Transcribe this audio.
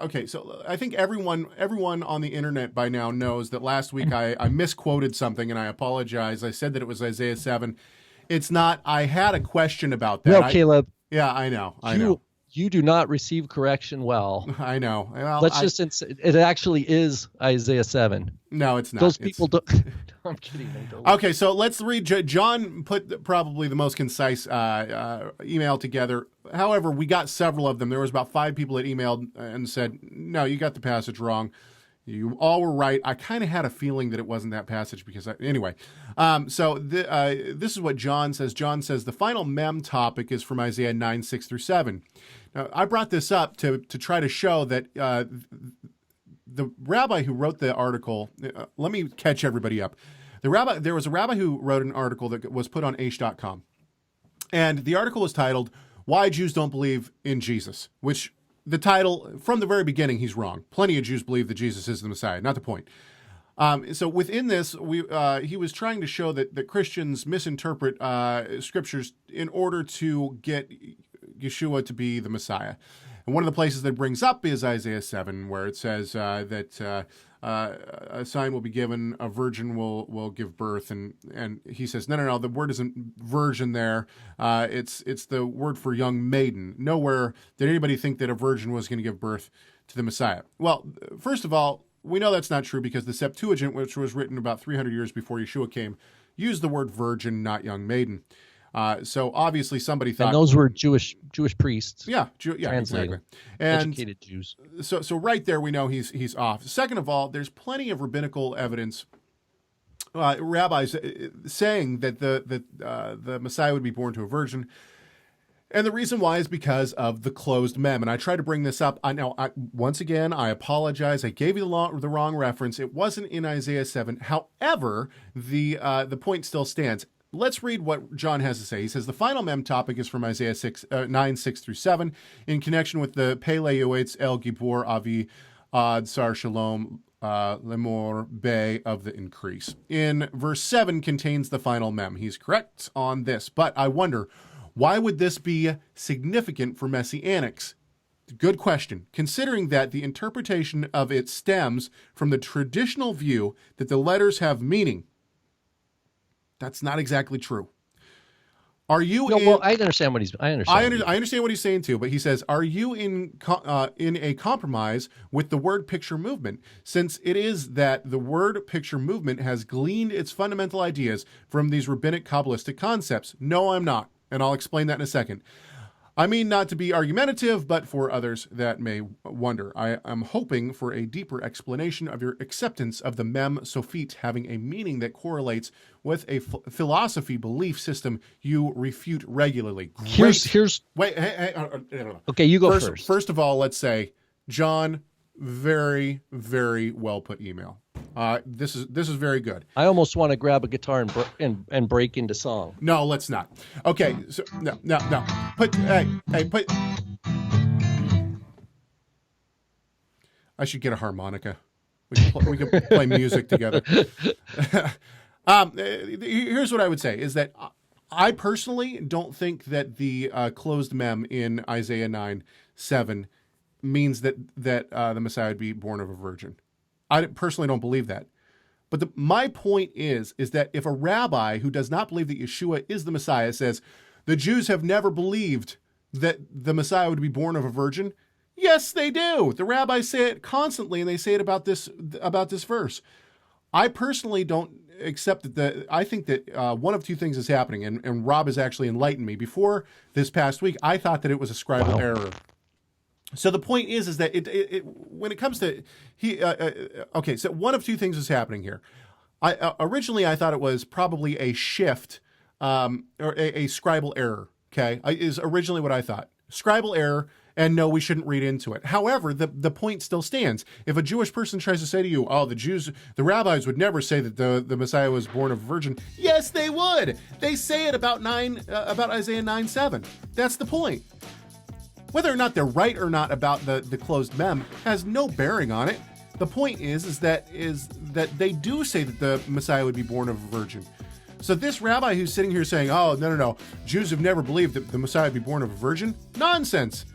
okay, so I think everyone on the internet by now knows that last week I misquoted something, and I apologize. I said that it was Isaiah 7. It's not. I had a question about that. No, Caleb. Yeah, I know. You do not receive correction well. I know. Well, it actually is Isaiah 7. No, it's not. Those people don't. I'm kidding. Okay, so let's read. John put probably the most concise email together. However, we got several of them. There was about 5 people that emailed and said, no, you got the passage wrong. You all were right. I kind of had a feeling that it wasn't that passage because anyway. So this is what John says. John says the final mem topic is from Isaiah 9, 6 through 7. Now, I brought this up to try to show that the rabbi who wrote the article, let me catch everybody up. There was a rabbi who wrote an article that was put on Aish.com. And the article was titled, Why Jews Don't Believe in Jesus, which the title, from the very beginning, he's wrong. Plenty of Jews believe that Jesus is the Messiah, not the point. So within this, he was trying to show that Christians misinterpret scriptures in order to get Yeshua to be the Messiah. And one of the places that brings up is Isaiah 7, where it says that a sign will be given, a virgin will give birth, and he says, no, the word isn't virgin there. It's the word for young maiden. Nowhere did anybody think that a virgin was going to give birth to the Messiah. Well, first of all, we know that's not true because the Septuagint, which was written about 300 years before Yeshua came, used the word virgin, not young maiden. So obviously somebody thought... And those were Jewish priests. Yeah, exactly. And educated Jews. So right there we know he's off. Second of all, there's plenty of rabbinical evidence, rabbis saying that the Messiah would be born to a virgin. And the reason why is because of the closed mem. And I tried to bring this up. Once again, I apologize. I gave you the wrong reference. It wasn't in Isaiah 7. However, the point still stands. Let's read what John has to say. He says, the final mem topic is from Isaiah 9, 6 through 7, in connection with the Pele Yoetz El Gibor Avi Ad Sar Shalom Lemor Bey of the increase. In verse 7 contains the final mem. He's correct on this, but I wonder, why would this be significant for Messianics? Good question, considering that the interpretation of it stems from the traditional view that the letters have meaning. That's not exactly true. Are you? Well, I understand what I understand what he's saying too. But he says, "Are you in a compromise with the word picture movement? Since it is that the word picture movement has gleaned its fundamental ideas from these rabbinic Kabbalistic concepts." No, I'm not, and I'll explain that in a second. I mean not to be argumentative, but for others that may wonder, I am hoping for a deeper explanation of your acceptance of the Mem Sophit having a meaning that correlates with a philosophy belief system you refute regularly. Wait, okay, you go first. First of all, let's say, John, very, very well put email. This is very good. I almost want to grab a guitar and break into song. No, let's not. Okay, so no. Put. I should get a harmonica. We can play music together. Here's what I would say: is that I personally don't think that the closed mem in Isaiah 9:7 means that the Messiah would be born of a virgin. I personally don't believe that. But my point is that if a rabbi who does not believe that Yeshua is the Messiah says, the Jews have never believed that the Messiah would be born of a virgin, yes, they do. The rabbis say it constantly, and they say it about this verse. I personally don't accept that. I think that one of two things is happening, and Rob has actually enlightened me. Before this past week, I thought that it was a scribal error. So the point is that it when it comes to okay, so one of two things is happening here. Originally I thought it was probably a shift or a scribal error. Okay, is originally what I thought. Scribal error, and no, we shouldn't read into it. However, the point still stands. If a Jewish person tries to say to you, "Oh, the rabbis would never say that the Messiah was born of a virgin," yes, they would. They say it about Isaiah 9:7. That's the point. Whether or not they're right or not about the closed mem has no bearing on it. The point is that they do say that the Messiah would be born of a virgin. So this rabbi who's sitting here saying, "Oh, no, Jews have never believed that the Messiah would be born of a virgin," nonsense.